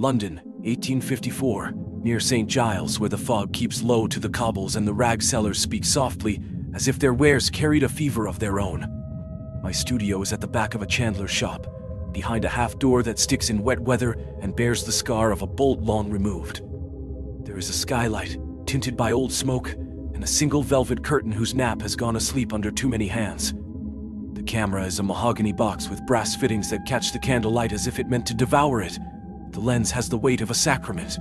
London, 1854, near Saint Giles, where the fog keeps low to the cobbles and the rag sellers speak softly, as if their wares carried a fever of their own. My studio is at the back of a chandler's shop, behind a half door that sticks in wet weather and bears the scar of a bolt long removed. There is a skylight, tinted by old smoke, and a single velvet curtain whose nap has gone asleep under too many hands. The camera is a mahogany box with brass fittings that catch the candlelight as if it meant to devour it. The lens has the weight of a sacrament.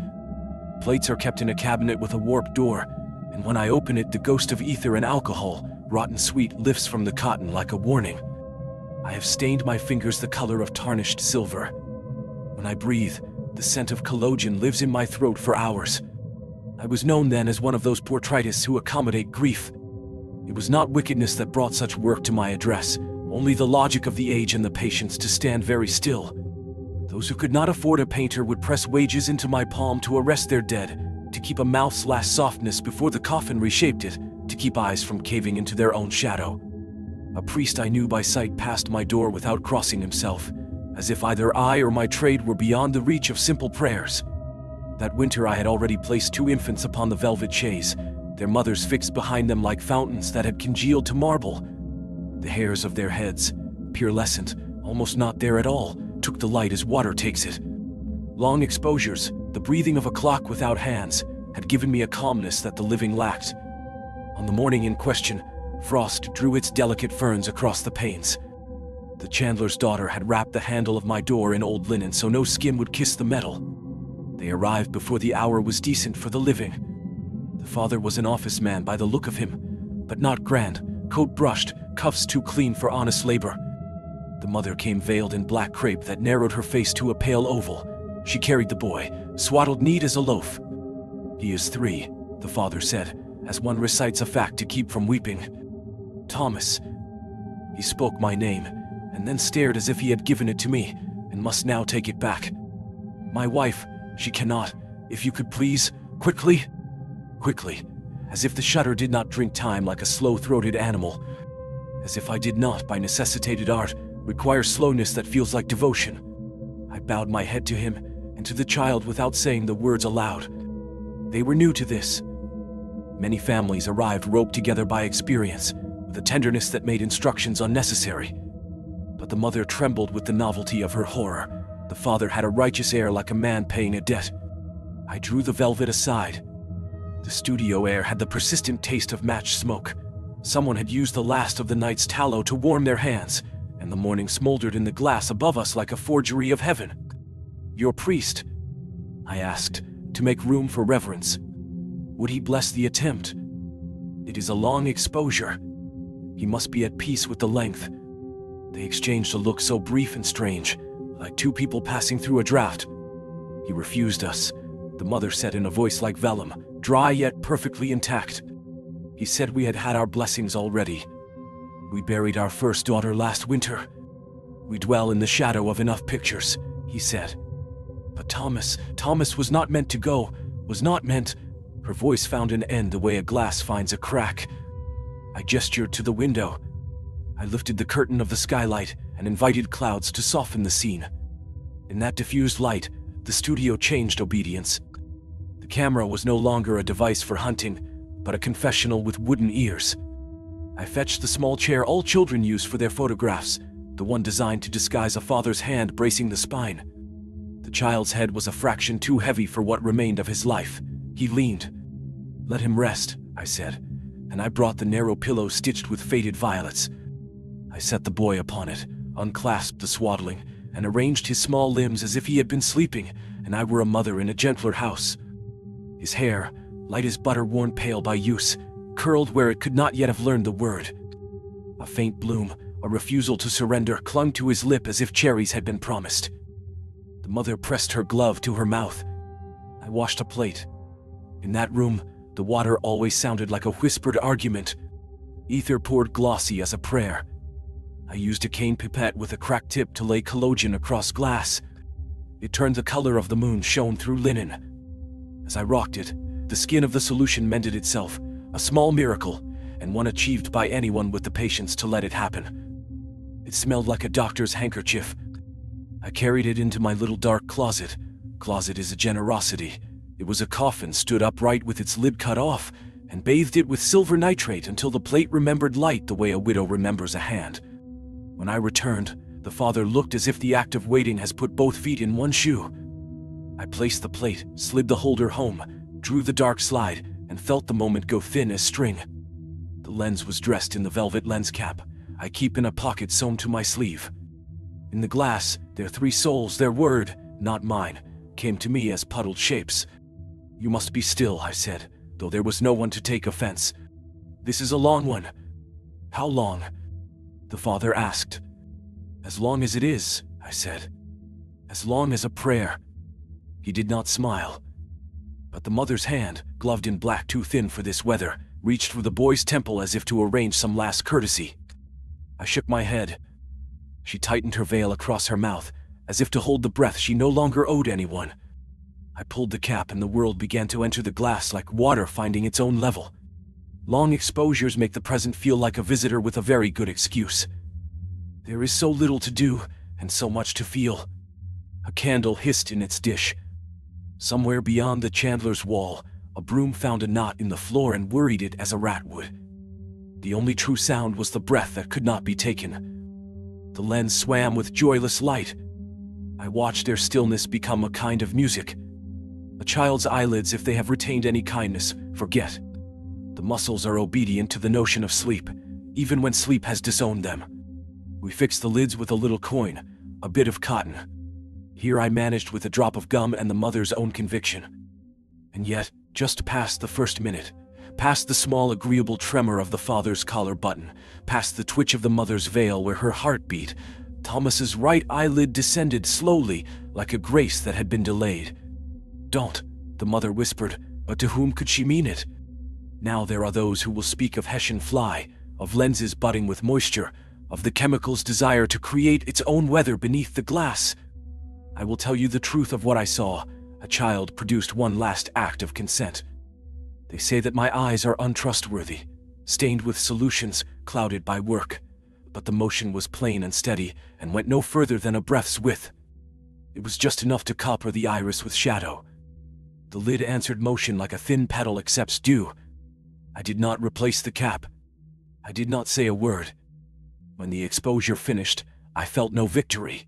Plates are kept in a cabinet with a warped door, and when I open it, the ghost of ether and alcohol, rotten sweet, lifts from the cotton like a warning. I have stained my fingers the color of tarnished silver. When I breathe, the scent of collodion lives in my throat for hours. I was known then as one of those portraitists who accommodate grief. It was not wickedness that brought such work to my address, only the logic of the age and the patience to stand very still. Those who could not afford a painter would press wages into my palm to arrest their dead, to keep a mouth's last softness before the coffin reshaped it, to keep eyes from caving into their own shadow. A priest I knew by sight passed my door without crossing himself, as if either I or my trade were beyond the reach of simple prayers. That winter I had already placed 2 infants upon the velvet chaise, their mothers fixed behind them like fountains that had congealed to marble. The hairs of their heads, pearlescent, almost not there at all, took the light as water takes it. Long exposures, the breathing of a clock without hands, had given me a calmness that the living lacked. On the morning in question, frost drew its delicate ferns across the panes. The chandler's daughter had wrapped the handle of my door in old linen so no skin would kiss the metal. They arrived before the hour was decent for the living. The father was an office man by the look of him, but not grand, coat brushed, cuffs too clean for honest labor. The mother came veiled in black crepe that narrowed her face to a pale oval. She carried the boy, swaddled neat as a loaf. "He is 3, the father said, as one recites a fact to keep from weeping. "Thomas." He spoke my name, and then stared as if he had given it to me, and must now take it back. "My wife, she cannot, if you could please, quickly." Quickly, as if the shudder did not drink time like a slow-throated animal. As if I did not, by necessitated art, require slowness that feels like devotion. I bowed my head to him, and to the child without saying the words aloud. They were new to this. Many families arrived roped together by experience, with a tenderness that made instructions unnecessary. But the mother trembled with the novelty of her horror. The father had a righteous air like a man paying a debt. I drew the velvet aside. The studio air had the persistent taste of match smoke. Someone had used the last of the night's tallow to warm their hands, and the morning smoldered in the glass above us like a forgery of heaven. "Your priest?" I asked, to make room for reverence. Would he bless the attempt? It is a long exposure. He must be at peace with the length. They exchanged a look so brief and strange, like 2 people passing through a draught. He refused us, the mother said in a voice like vellum, dry yet perfectly intact. He said we had had our blessings already. "We buried our first daughter last winter. We dwell in the shadow of enough pictures," he said. "But Thomas was not meant to go, was not meant." Her voice found an end the way a glass finds a crack. I gestured to the window. I lifted the curtain of the skylight and invited clouds to soften the scene. In that diffused light, the studio changed obedience. The camera was no longer a device for hunting, but a confessional with wooden ears. I fetched the small chair all children use for their photographs, the one designed to disguise a father's hand bracing the spine. The child's head was a fraction too heavy for what remained of his life. He leaned. "Let him rest," I said, and I brought the narrow pillow stitched with faded violets. I set the boy upon it, unclasped the swaddling, and arranged his small limbs as if he had been sleeping, and I were a mother in a gentler house. His hair, light as butter worn pale by use, curled where it could not yet have learned the word. A faint bloom, a refusal to surrender, clung to his lip as if cherries had been promised. The mother pressed her glove to her mouth. I washed a plate. In that room, the water always sounded like a whispered argument. Ether poured glossy as a prayer. I used a cane pipette with a cracked tip to lay collodion across glass. It turned the color of the moon shone through linen. As I rocked it, the skin of the solution mended itself, a small miracle, and one achieved by anyone with the patience to let it happen. It smelled like a doctor's handkerchief. I carried it into my little dark closet, Closet is a generosity. It was a coffin stood upright with its lid cut off, and bathed it with silver nitrate until the plate remembered light the way a widow remembers a hand. When I returned, the father looked as if the act of waiting has put both feet in one shoe. I placed the plate, slid the holder home, drew the dark slide, and felt the moment go thin as string. The lens was dressed in the velvet lens cap I keep in a pocket sewn to my sleeve. In the glass, their three souls, their word, not mine, came to me as puddled shapes. "You must be still," I said, though there was no one to take offense. "This is a long one." "How long?" the father asked. "As long as it is," I said. "As long as a prayer." He did not smile. But the mother's hand, gloved in black too thin for this weather, reached for the boy's temple as if to arrange some last courtesy. I shook my head. She tightened her veil across her mouth, as if to hold the breath she no longer owed anyone. I pulled the cap and the world began to enter the glass like water finding its own level. Long exposures make the present feel like a visitor with a very good excuse. There is so little to do, and so much to feel. A candle hissed in its dish. Somewhere beyond the chandler's wall, a broom found a knot in the floor and worried it as a rat would. The only true sound was the breath that could not be taken. The lens swam with joyless light. I watched their stillness become a kind of music. A child's eyelids, if they have retained any kindness, forget. The muscles are obedient to the notion of sleep, even when sleep has disowned them. We fixed the lids with a little coin, a bit of cotton. Here I managed with a drop of gum and the mother's own conviction. And yet, just past the first minute, past the small agreeable tremor of the father's collar button, past the twitch of the mother's veil where her heart beat, Thomas's right eyelid descended slowly, like a grace that had been delayed. "Don't," the mother whispered, but to whom could she mean it? Now there are those who will speak of Hessian fly, of lenses budding with moisture, of the chemical's desire to create its own weather beneath the glass. I will tell you the truth of what I saw. A child produced one last act of consent. They say that my eyes are untrustworthy, stained with solutions, clouded by work. But the motion was plain and steady, and went no further than a breath's width. It was just enough to copper the iris with shadow. The lid answered motion like a thin petal accepts dew. I did not replace the cap. I did not say a word. When the exposure finished, I felt no victory.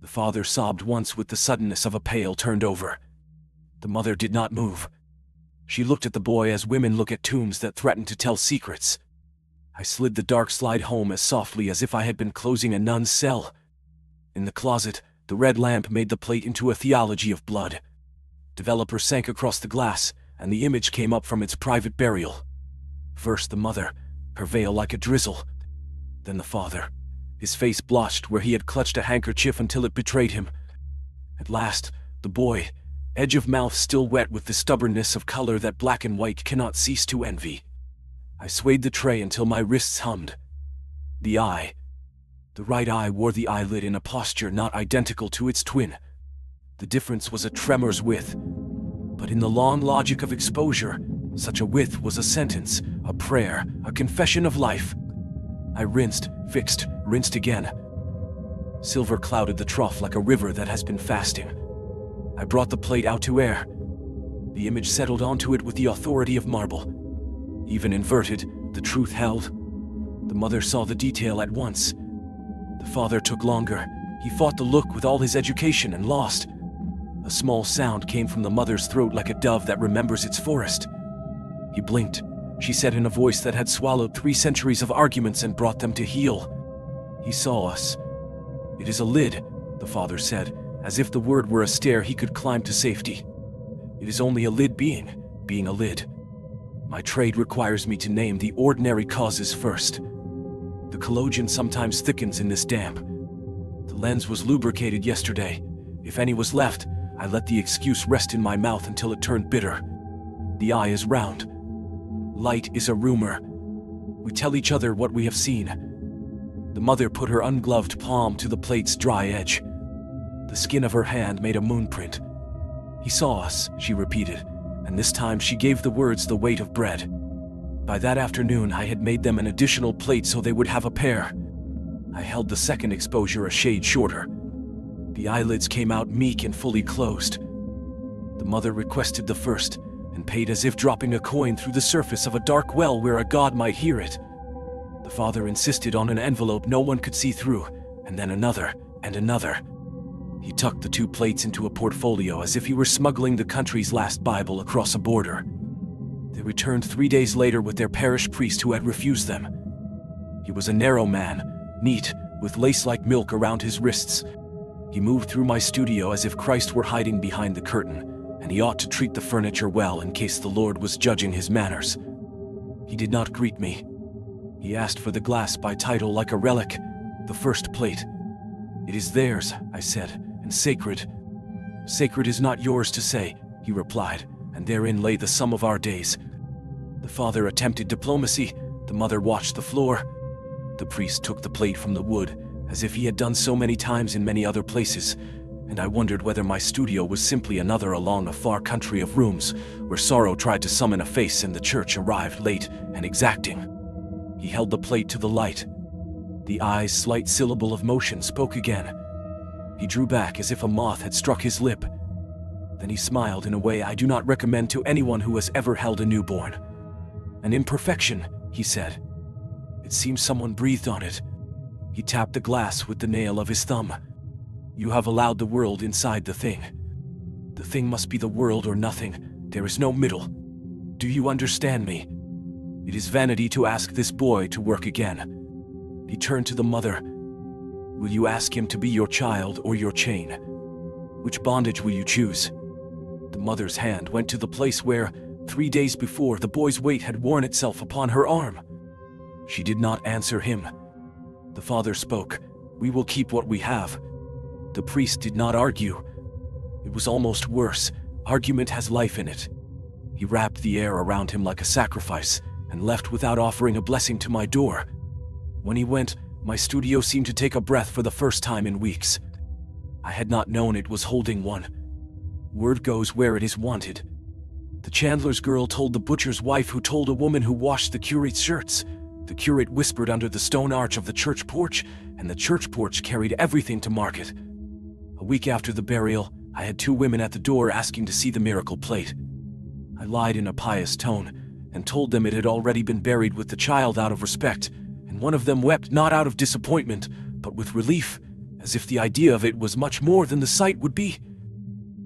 The father sobbed once with the suddenness of a pail turned over. The mother did not move. She looked at the boy as women look at tombs that threaten to tell secrets. I slid the dark slide home as softly as if I had been closing a nun's cell. In the closet, the red lamp made the plate into a theology of blood. Developer sank across the glass, and the image came up from its private burial. First the mother, her veil like a drizzle. Then the father, his face blotched where he had clutched a handkerchief until it betrayed him. At last, the boy, edge of mouth still wet with the stubbornness of color that black and white cannot cease to envy. I swayed the tray until my wrists hummed. The eye. The right eye wore the eyelid in a posture not identical to its twin. The difference was a tremor's width. But in the long logic of exposure, such a width was a sentence, a prayer, a confession of life. I rinsed, fixed, rinsed again. Silver clouded the trough like a river that has been fasting. I brought the plate out to air. The image settled onto it with the authority of marble. Even inverted, the truth held. The mother saw the detail at once. The father took longer. He fought the look with all his education and lost. A small sound came from the mother's throat like a dove that remembers its forest. He blinked. She said in a voice that had swallowed 3 centuries of arguments and brought them to heel. He saw us. "It is a lid," the father said, as if the word were a stair he could climb to safety. "It is only a lid being a lid. My trade requires me to name the ordinary causes first. The collodion sometimes thickens in this damp. The lens was lubricated yesterday. If any was left, I let the excuse rest in my mouth until it turned bitter. The eye is round. Light is a rumor. We tell each other what we have seen." The mother put her ungloved palm to the plate's dry edge. The skin of her hand made a moonprint. "He saw us," she repeated, and this time she gave the words the weight of bread. By that afternoon I had made them an additional plate so they would have a pair. I held the second exposure a shade shorter. The eyelids came out meek and fully closed, The mother requested the first, and paid as if dropping a coin through the surface of a dark well where a god might hear it. The father insisted on an envelope no one could see through, and then another, and another. He tucked the 2 plates into a portfolio as if he were smuggling the country's last Bible across a border. They returned 3 days later with their parish priest who had refused them. He was a narrow man, neat, with lace-like milk around his wrists. He moved through my studio as if Christ were hiding behind the curtain, and he ought to treat the furniture well in case the Lord was judging his manners. He did not greet me. He asked for the glass by title like a relic, the first plate. "It is theirs," I said, "and sacred." "Sacred is not yours to say," he replied, "and therein lay the sum of our days." The father attempted diplomacy, the mother watched the floor. The priest took the plate from the wood, as if he had done so many times in many other places, and I wondered whether my studio was simply another along a far country of rooms, where sorrow tried to summon a face and the church arrived late and exacting. He held the plate to the light. The eye's slight syllable of motion spoke again. He drew back as if a moth had struck his lip. Then he smiled in a way I do not recommend to anyone who has ever held a newborn. "An imperfection," he said. "It seems someone breathed on it." He tapped the glass with the nail of his thumb. "You have allowed the world inside the thing. The thing must be the world or nothing. There is no middle. Do you understand me? It is vanity to ask this boy to work again." He turned to the mother. "Will you ask him to be your child or your chain? Which bondage will you choose?" The mother's hand went to the place where, 3 days before, the boy's weight had worn itself upon her arm. She did not answer him. The father spoke. "We will keep what we have." The priest did not argue. It was almost worse. Argument has life in it. He wrapped the air around him like a sacrifice, and left without offering a blessing to my door. When he went, my studio seemed to take a breath for the first time in weeks. I had not known it was holding one. Word goes where it is wanted. The chandler's girl told the butcher's wife, who told a woman who washed the curate's shirts. The curate whispered under the stone arch of the church porch, and the church porch carried everything to market. A week after the burial, I had 2 women at the door asking to see the miracle plate. I lied in a pious tone, and told them it had already been buried with the child out of respect, and one of them wept not out of disappointment, but with relief, as if the idea of it was much more than the sight would be.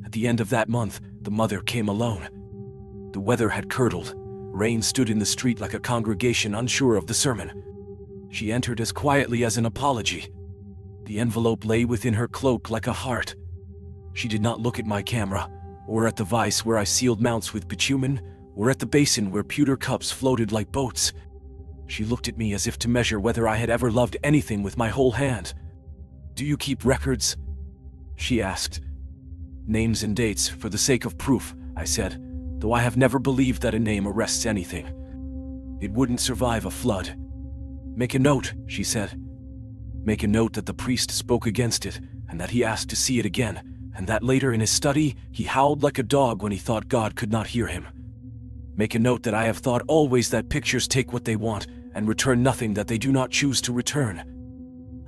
At the end of that month, the mother came alone. The weather had curdled. Rain stood in the street like a congregation unsure of the sermon. She entered as quietly as an apology. The envelope lay within her cloak like a heart. She did not look at my camera, or at the vise where I sealed mounts with bitumen, or at the basin where pewter cups floated like boats. She looked at me as if to measure whether I had ever loved anything with my whole hand. "Do you keep records?" she asked. "Names and dates, for the sake of proof," I said, though I have never believed that a name arrests anything. "It wouldn't survive a flood." "Make a note," she said. "Make a note that the priest spoke against it, and that he asked to see it again, and that later in his study he howled like a dog when he thought God could not hear him. Make a note that I have thought always that pictures take what they want and return nothing that they do not choose to return."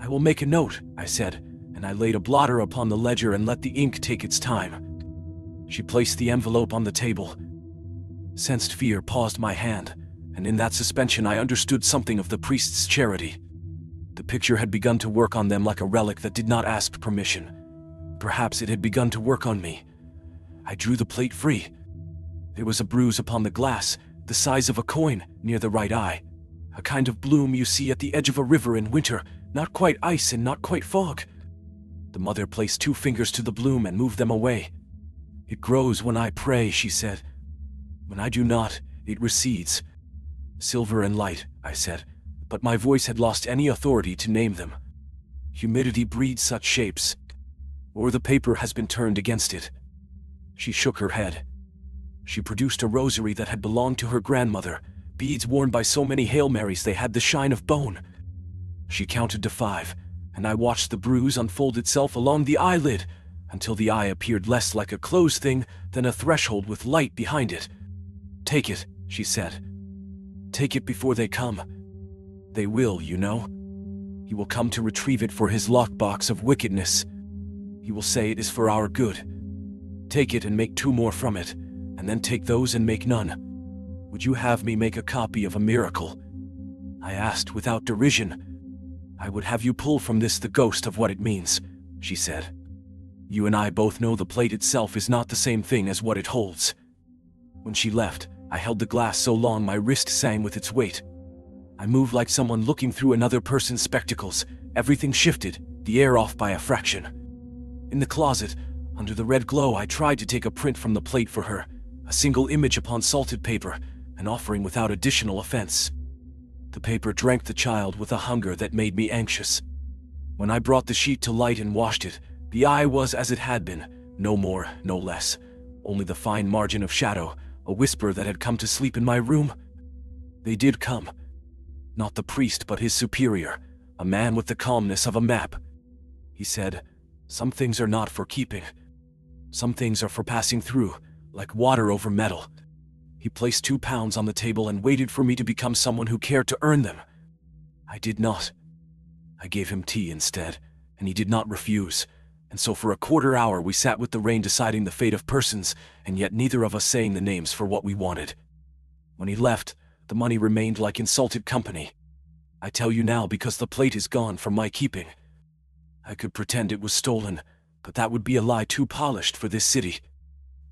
"I will make a note," I said, and I laid a blotter upon the ledger and let the ink take its time. She placed the envelope on the table. Sensed fear paused my hand, and in that suspension I understood something of the priest's charity. The picture had begun to work on them like a relic that did not ask permission. Perhaps it had begun to work on me. I drew the plate free. There was a bruise upon the glass, the size of a coin, near the right eye. A kind of bloom you see at the edge of a river in winter, not quite ice and not quite fog. The mother placed 2 fingers to the bloom and moved them away. "It grows when I pray," she said. "When I do not, it recedes." "Silver and light," I said, but my voice had lost any authority to name them. "Humidity breeds such shapes. Or the paper has been turned against it." She shook her head. She produced a rosary that had belonged to her grandmother, beads worn by so many Hail Marys they had the shine of bone. She counted to 5, and I watched the bruise unfold itself along the eyelid, until the eye appeared less like a closed thing than a threshold with light behind it. "Take it," she said. "Take it before they come. They will, you know. He will come to retrieve it for his lockbox of wickedness. He will say it is for our good. Take it and make 2 more from it, and then take those and make none. Would you have me make a copy of a miracle? I asked without derision. I would have you pull from this the ghost of what it means, she said. You and I both know the plate itself is not the same thing as what it holds. When she left, I held the glass so long my wrist sang with its weight. I moved like someone looking through another person's spectacles. Everything shifted, the air off by a fraction. In the closet, under the red glow, I tried to take a print from the plate for her, a single image upon salted paper, an offering without additional offense. The paper drank the child with a hunger that made me anxious. When I brought the sheet to light and washed it, the eye was as it had been, no more, no less. Only the fine margin of shadow, a whisper that had come to sleep in my room. They did come. Not the priest, but his superior, a man with the calmness of a map. He said, "Some things are not for keeping. Some things are for passing through, like water over metal." He placed 2 pounds on the table and waited for me to become someone who cared to earn them. I did not. I gave him tea instead, and he did not refuse, and so for a quarter hour we sat with the rain deciding the fate of persons, and yet neither of us saying the names for what we wanted. When he left, the money remained like insulted company. I tell you now because the plate is gone from my keeping. I could pretend it was stolen, but that would be a lie too polished for this city.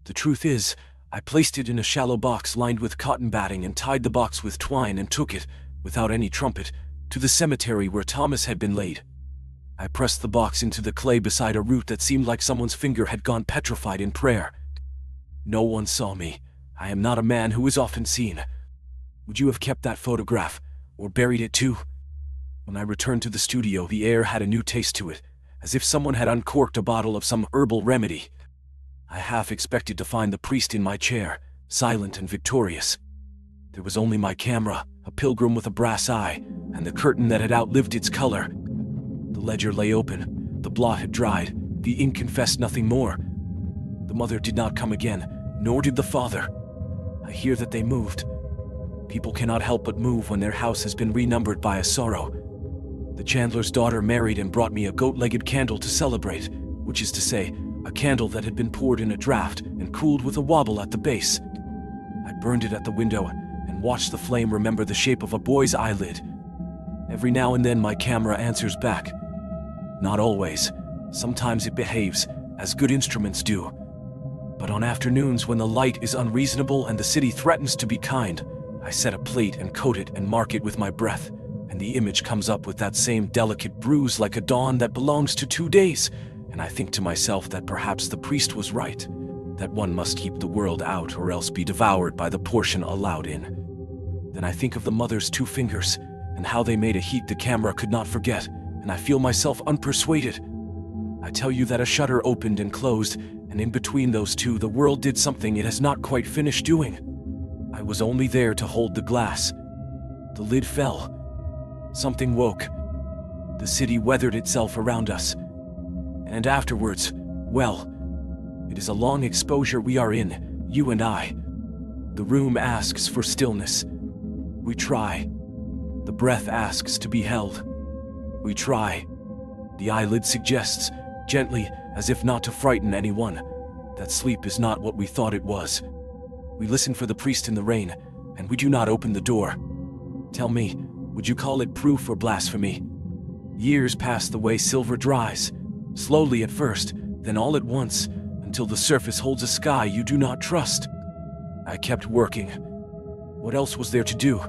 The truth is, I placed it in a shallow box lined with cotton batting and tied the box with twine and took it, without any trumpet, to the cemetery where Thomas had been laid. I pressed the box into the clay beside a root that seemed like someone's finger had gone petrified in prayer. No one saw me. I am not a man who is often seen. Would you have kept that photograph, or buried it too? When I returned to the studio, the air had a new taste to it, as if someone had uncorked a bottle of some herbal remedy. I half expected to find the priest in my chair, silent and victorious. There was only my camera, a pilgrim with a brass eye, and the curtain that had outlived its color. The ledger lay open, the blot had dried, the ink confessed nothing more. The mother did not come again, nor did the father. I hear that they moved. People cannot help but move when their house has been renumbered by a sorrow. The chandler's daughter married and brought me a goat-legged candle to celebrate, which is to say, a candle that had been poured in a draught and cooled with a wobble at the base. I burned it at the window and watched the flame remember the shape of a boy's eyelid. Every now and then my camera answers back. Not always. Sometimes it behaves, as good instruments do. But on afternoons when the light is unreasonable and the city threatens to be kind, I set a plate and coat it and mark it with my breath, and the image comes up with that same delicate bruise like a dawn that belongs to 2 days, and I think to myself that perhaps the priest was right, that one must keep the world out or else be devoured by the portion allowed in. Then I think of the mother's 2 fingers, and how they made a heat the camera could not forget, and I feel myself unpersuaded. I tell you that a shutter opened and closed, and in between those 2 the world did something it has not quite finished doing. I was only there to hold the glass. The lid fell. Something woke. The city weathered itself around us. And afterwards, well, it is a long exposure we are in, you and I. The room asks for stillness. We try. The breath asks to be held. We try. The eyelid suggests, gently, as if not to frighten anyone, that sleep is not what we thought it was. We listen for the priest in the rain, and we do not open the door. Tell me, would you call it proof or blasphemy? Years pass the way silver dries, slowly at first, then all at once, until the surface holds a sky you do not trust. I kept working. What else was there to do?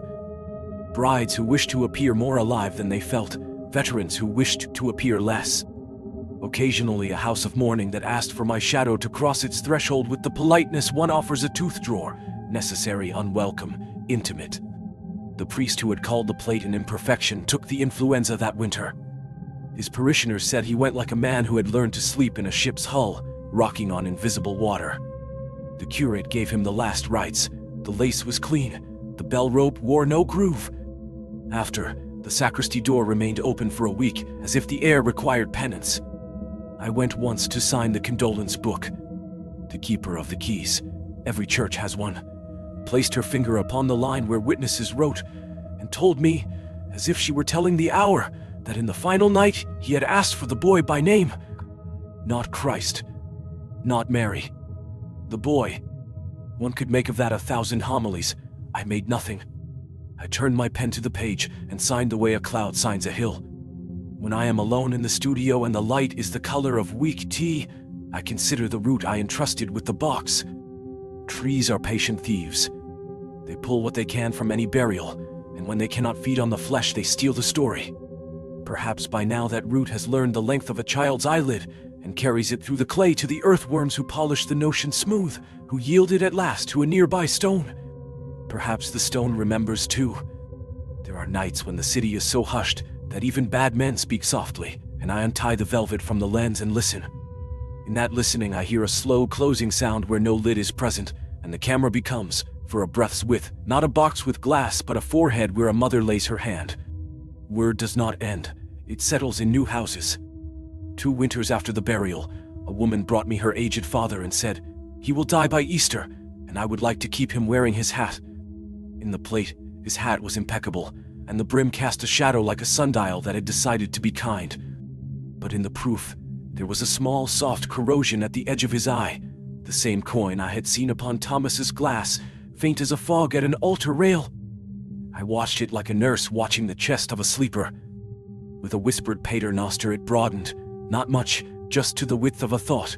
Brides who wished to appear more alive than they felt, veterans who wished to appear less. Occasionally a house of mourning that asked for my shadow to cross its threshold with the politeness one offers a tooth drawer, necessary, unwelcome, intimate. The priest who had called the plate an imperfection took the influenza that winter. His parishioners said he went like a man who had learned to sleep in a ship's hull, rocking on invisible water. The curate gave him the last rites. The lace was clean. The bell rope wore no groove. After, the sacristy door remained open for a week, as if the air required penance. I went once to sign the condolence book. The keeper of the keys, every church has one, placed her finger upon the line where witnesses wrote, and told me, as if she were telling the hour, that in the final night he had asked for the boy by name. Not Christ, not Mary, The boy. One could make of that 1,000 homilies. I made nothing. I turned my pen to the page and signed the way a cloud signs a hill. When I am alone in the studio and the light is the color of weak tea, I consider the root I entrusted with the box. Trees are patient thieves. They pull what they can from any burial, and when they cannot feed on the flesh, they steal the story. Perhaps by now that root has learned the length of a child's eyelid and carries it through the clay to the earthworms who polish the notion smooth, who yield it at last to a nearby stone. Perhaps the stone remembers too. There are nights when the city is so hushed that even bad men speak softly, and I untie the velvet from the lens and listen. In that listening, I hear a slow closing sound where no lid is present, and the camera becomes, for a breath's width, not a box with glass, but a forehead where a mother lays her hand. Word does not end. It settles in new houses. 2 winters after the burial, a woman brought me her aged father and said, "He will die by Easter, and I would like to keep him wearing his hat." In the plate, his hat was impeccable, and the brim cast a shadow like a sundial that had decided to be kind. But in the proof, there was a small, soft corrosion at the edge of his eye, the same coin I had seen upon Thomas's glass, faint as a fog at an altar rail. I watched it like a nurse watching the chest of a sleeper. With a whispered paternoster it broadened, not much, just to the width of a thought.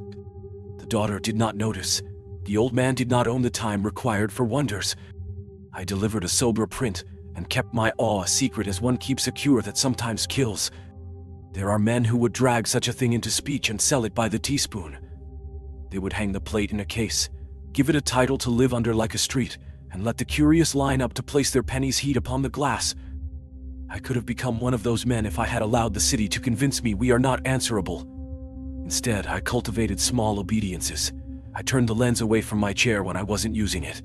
The daughter did not notice. The old man did not own the time required for wonders. I delivered a sober print, and kept my awe a secret as one keeps a cure that sometimes kills. There are men who would drag such a thing into speech and sell it by the teaspoon. They would hang the plate in a case, give it a title to live under like a street, and let the curious line up to place their pennies heat upon the glass. I could have become one of those men if I had allowed the city to convince me we are not answerable. Instead, I cultivated small obediences. I turned the lens away from my chair when I wasn't using it.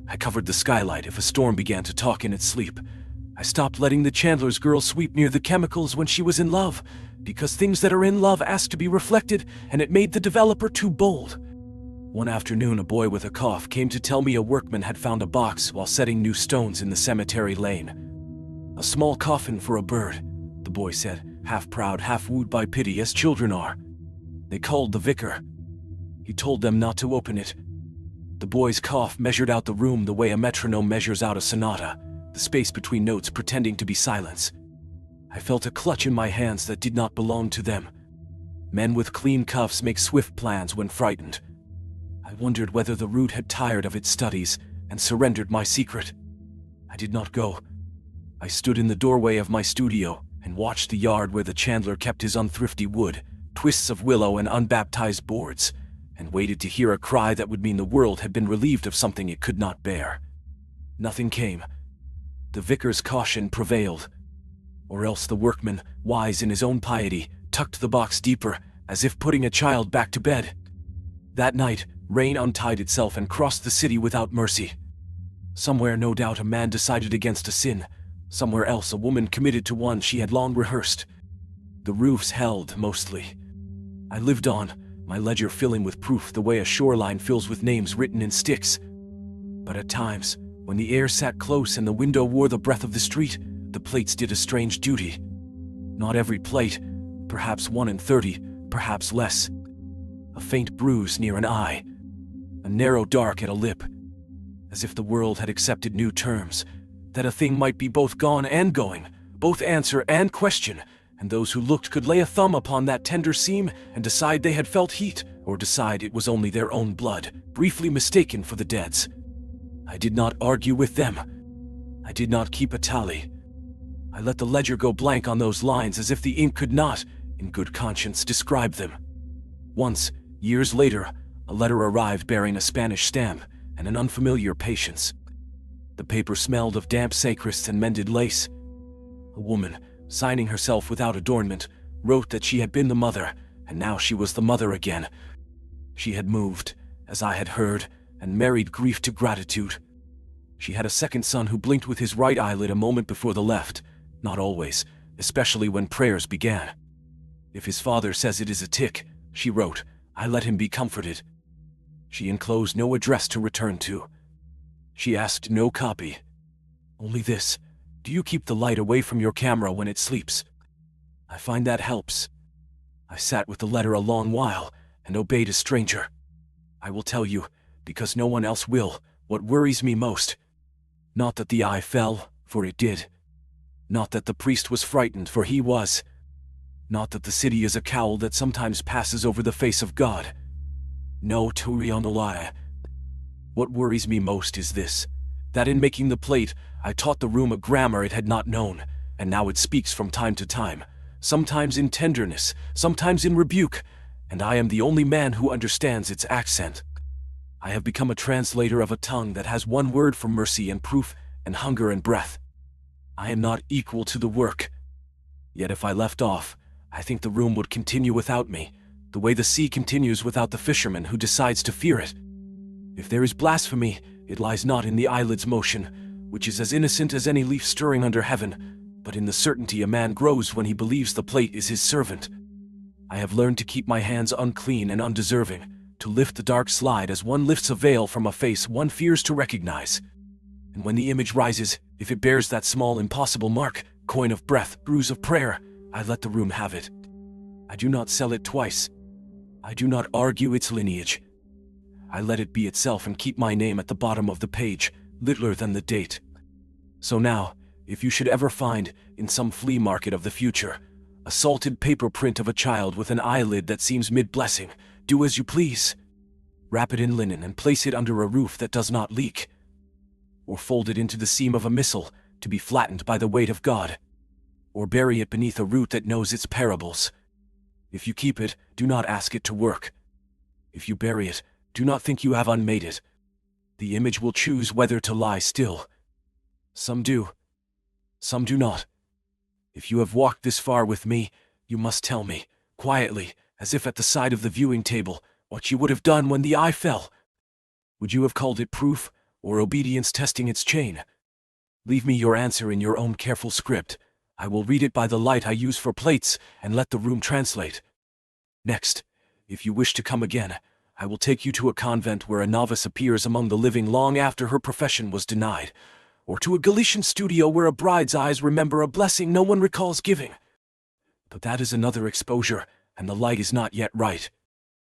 I covered the skylight if a storm began to talk in its sleep. I stopped letting the chandler's girl sweep near the chemicals when she was in love, because things that are in love ask to be reflected, and it made the developer too bold. One afternoon, a boy with a cough came to tell me a workman had found a box while setting new stones in the cemetery lane. "A small coffin for a bird," the boy said, half proud, half wooed by pity, as children are. They called the vicar. He told them not to open it. The boy's cough measured out the room the way a metronome measures out a sonata, the space between notes pretending to be silence. I felt a clutch in my hands that did not belong to them. Men with clean cuffs make swift plans when frightened. I wondered whether the root had tired of its studies and surrendered my secret. I did not go. I stood in the doorway of my studio and watched the yard where the chandler kept his unthrifty wood, twists of willow and unbaptized boards, and waited to hear a cry that would mean the world had been relieved of something it could not bear. Nothing came. The vicar's caution prevailed. Or else the workman, wise in his own piety, tucked the box deeper, as if putting a child back to bed. That night, rain untied itself and crossed the city without mercy. Somewhere, no doubt, a man decided against a sin. Somewhere else, a woman committed to one she had long rehearsed. The roofs held, mostly. I lived on, my ledger filling with proof the way a shoreline fills with names written in sticks. But at times, when the air sat close and the window wore the breath of the street, the plates did a strange duty. Not every plate, perhaps 1 in 30, perhaps less. A faint bruise near an eye, a narrow dark at a lip, as if the world had accepted new terms, that a thing might be both gone and going, both answer and question, and those who looked could lay a thumb upon that tender seam and decide they had felt heat, or decide it was only their own blood, briefly mistaken for the dead's. I did not argue with them. I did not keep a tally. I let the ledger go blank on those lines as if the ink could not, in good conscience, describe them. Once, years later, a letter arrived bearing a Spanish stamp and an unfamiliar patience. The paper smelled of damp sacrists and mended lace. A woman, signing herself without adornment, wrote that she had been the mother, and now she was the mother again. She had moved, as I had heard, and married grief to gratitude. She had a second son who blinked with his right eyelid a moment before the left, not always, especially when prayers began. "If his father says it is a tic," she wrote, "I let him be comforted." She enclosed no address to return to. She asked no copy. Only this: do you keep the light away from your camera when it sleeps? I find that helps. I sat with the letter a long while and obeyed a stranger. I will tell you, because no one else will. What worries me most, not that the eye fell, for it did. Not that the priest was frightened, for he was. Not that the city is a cowl that sometimes passes over the face of God. No, Turianolia. What worries me most is this, that in making the plate, I taught the room a grammar it had not known, and now it speaks from time to time, sometimes in tenderness, sometimes in rebuke, and I am the only man who understands its accent. I have become a translator of a tongue that has one word for mercy and proof, and hunger and breath. I am not equal to the work. Yet if I left off, I think the room would continue without me, the way the sea continues without the fisherman who decides to fear it. If there is blasphemy, it lies not in the eyelid's motion, which is as innocent as any leaf stirring under heaven, but in the certainty a man grows when he believes the plate is his servant. I have learned to keep my hands unclean and undeserving, to lift the dark slide as one lifts a veil from a face one fears to recognize. And when the image rises, if it bears that small impossible mark, coin of breath, bruise of prayer, I let the room have it. I do not sell it twice. I do not argue its lineage. I let it be itself and keep my name at the bottom of the page, littler than the date. So now, if you should ever find, in some flea market of the future, a salted paper print of a child with an eyelid that seems mid-blessing, do as you please. Wrap it in linen and place it under a roof that does not leak. Or fold it into the seam of a missal, to be flattened by the weight of God. Or bury it beneath a root that knows its parables. If you keep it, do not ask it to work. If you bury it, do not think you have unmade it. The image will choose whether to lie still. Some do. Some do not. If you have walked this far with me, you must tell me, quietly, as if at the side of the viewing table, what you would have done when the eye fell. Would you have called it proof, or obedience testing its chain? Leave me your answer in your own careful script. I will read it by the light I use for plates, and let the room translate. Next, if you wish to come again, I will take you to a convent where a novice appears among the living long after her profession was denied, or to a Galician studio where a bride's eyes remember a blessing no one recalls giving. But that is another exposure, and the light is not yet right.